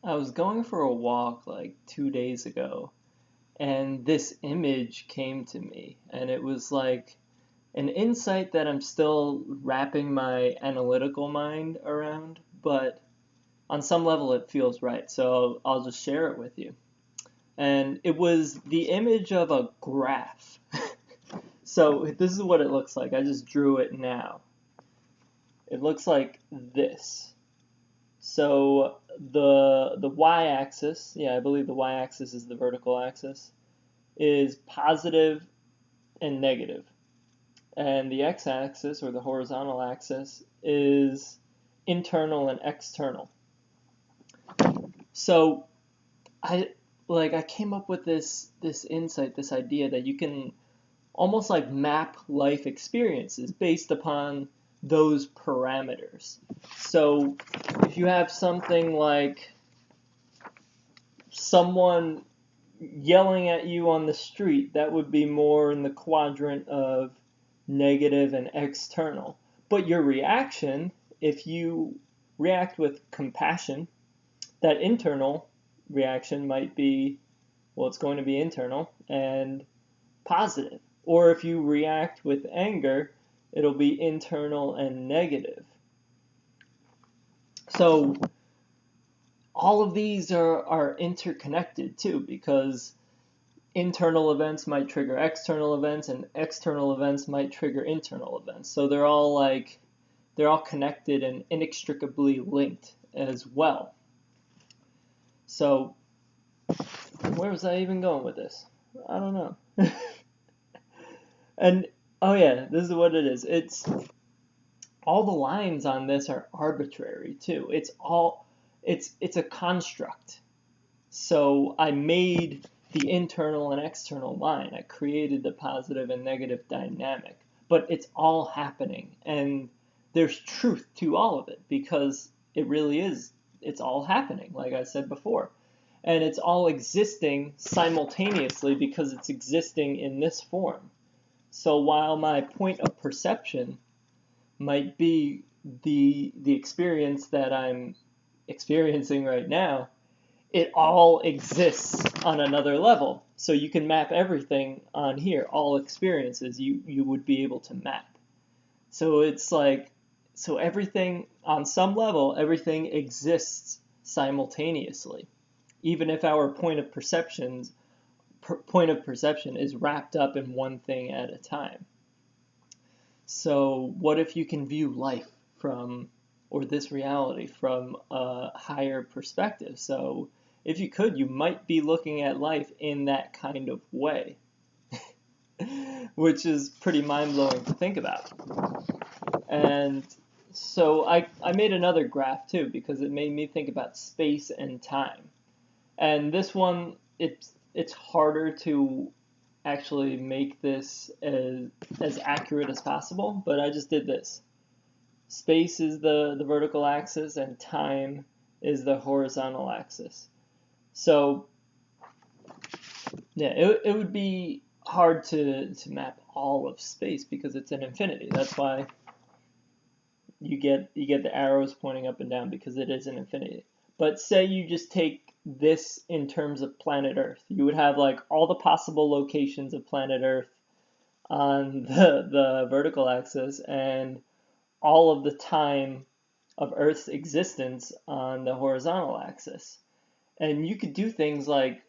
I was going for a walk like 2 days ago, and this image came to me, and it was like an insight that I'm still wrapping my analytical mind around, but on some level it feels right, so I'll just share it with you. And it was the image of a graph. So this is what it looks like. I just drew it now. It looks like this. So the y-axis, yeah, I believe the y-axis is the vertical axis, is positive and negative. And the x-axis, or the horizontal axis, is internal and external. So I came up with this insight, this idea that you can almost like map life experiences based upon those parameters. So if you have something like someone yelling at you on the street, that would be more in the quadrant of negative and external. But your reaction, if you react with compassion, that internal reaction might be, well, it's going to be internal and positive. Or if you react with anger, it'll be internal and negative. So all of these are interconnected too, because internal events might trigger external events, and external events might trigger internal events. So they're all connected and inextricably linked as well. So where was I even going with this? I don't know. And oh yeah, this is what it is. It's all the lines on this are arbitrary too. It's a construct. So I made the internal and external line. I created the positive and negative dynamic. But it's all happening, and there's truth to all of it because it really is. It's all happening, like I said before. And it's all existing simultaneously because it's existing in this form. So while my point of perception might be the experience that I'm experiencing right now, it all exists on another level. So you can map everything on here, all experiences you would be able to map. So it's like, so everything, on some level, everything exists simultaneously, even if our point of perception is wrapped up in one thing at a time. So what if you can view life from, or this reality from a higher perspective? So if you could, you might be looking at life in that kind of way, which is pretty mind-blowing to think about. And so I made another graph too because it made me think about space and time. And this one, it's harder to actually make this as accurate as possible, but I just did this. Space is the vertical axis and time is the horizontal axis. So yeah, it would be hard to map all of space because it's an infinity. That's why you get the arrows pointing up and down, because it is an infinity. But say you just take this in terms of planet Earth. You would have like all the possible locations of planet Earth on the vertical axis and all of the time of Earth's existence on the horizontal axis. And you could do things like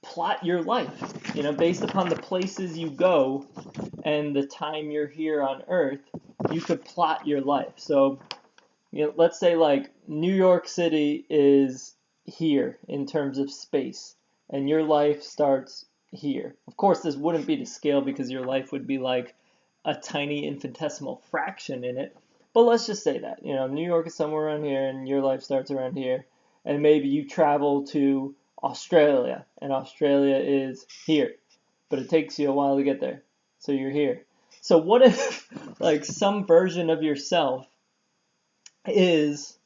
plot your life, based upon the places you go and the time you're here on Earth, you could plot your life. So, let's say like New York City is here in terms of space, and your life starts here. Of course, this wouldn't be to scale because your life would be like a tiny infinitesimal fraction in it. But let's just say that, New York is somewhere around here and your life starts around here, and maybe you travel to Australia, and Australia is here, but it takes you a while to get there, so you're here. So what if like some version of yourself is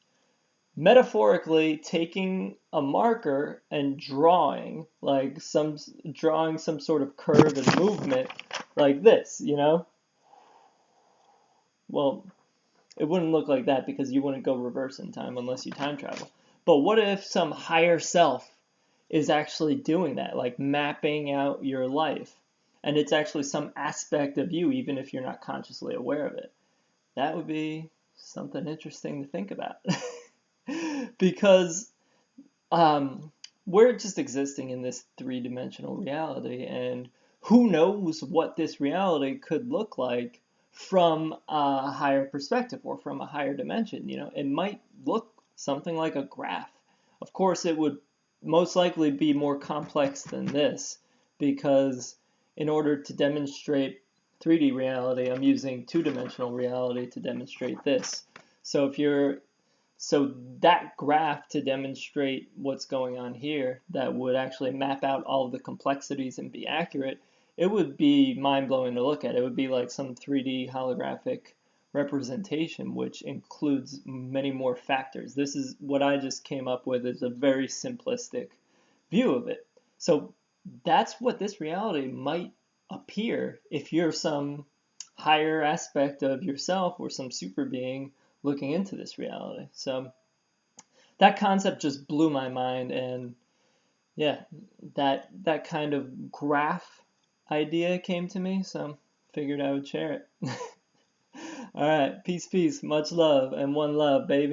metaphorically taking a marker and drawing some sort of curve and movement like this, Well, it wouldn't look like that because you wouldn't go reverse in time unless you time travel. But what if some higher self is actually doing that, like mapping out your life? And it's actually some aspect of you, even if you're not consciously aware of it. That would be something interesting to think about. Because we're just existing in this three-dimensional reality, and who knows what this reality could look like from a higher perspective or from a higher dimension. It might look something like a graph. Of course, it would most likely be more complex than this, because in order to demonstrate 3D reality, I'm using two-dimensional reality to demonstrate this. So that graph, to demonstrate what's going on here, that would actually map out all of the complexities and be accurate, it would be mind-blowing to look at. It would be like some 3D holographic representation, which includes many more factors. This is what I just came up with, is a very simplistic view of it. So that's what this reality might appear if you're some higher aspect of yourself or some super being looking into this reality. So that concept just blew my mind, and yeah, that kind of graph idea came to me, so figured I would share it. All right, peace, much love, and one love, baby.